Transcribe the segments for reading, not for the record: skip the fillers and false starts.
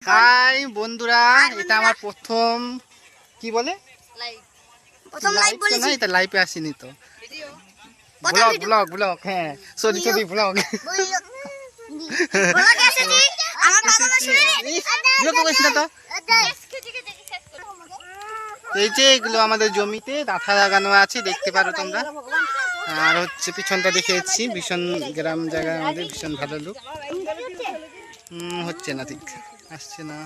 High বন্ধুরা, এটা আমার প্রথম কি বলে লাইভ না, এটা লাইভে আসিনি তো, ব্লগ ব্লগ ব্লগ। হ্যাঁ, সরি সরি, ব্লগ। এই যে এগুলো আমাদের জমিতে ডাঁঠা লাগানো আছে, দেখতে পারো তোমরা। আর হচ্ছে পিছনটা দেখেছি, ভীষণ গ্রাম জায়গা, আমাদের ভীষণ ভালো লোক। হচ্ছে না, ঠিক আসছে না,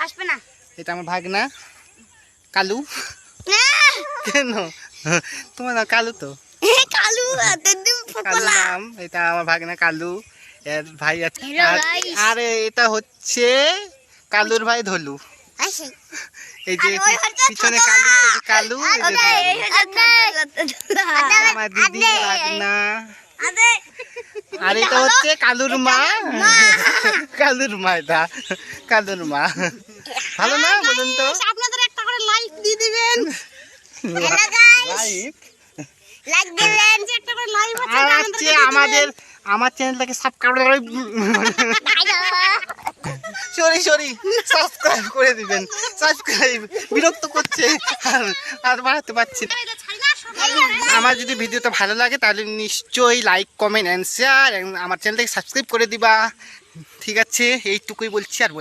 আসবে না। এটা আমার ভাগনা কালু। কেন তোমার নাম কালু? তো কালু কালু নাম, এটা আমার ভাগনা কালু, এর ভাই আছে। আরে এটা হচ্ছে কালুর ভাই ধলু। এই যে পিছনে কালু, কালু আমার দিদি ভাগনা। আর এটা হচ্ছে কালুর মা, কালুর মা, এটা কালুর মা। ভালো না বলুন তো? আপনাদের একটা করে লাইক দিয়ে দিবেন। লাইক লাইক দিবেন, যে একটা করে লাইভ আছে আমাদের আমার চ্যানেলটাকে সাবস্ক্রাইব, সরি সরি, সাবস্ক্রাইব করে দিবেন। সাবস্ক্রাইব বিরক্ত করছে, আর বাড়াতে পারছি না। আমার যদি ভিডিওটা ভালো লাগে তাহলে নিশ্চয়ই লাইক কমেন্ট অ্যান্ড শেয়ার, আমার চ্যানেলটাকে সাবস্ক্রাইব করে দিবা। ঠিক আছে, এইটুকুই বলছি, আর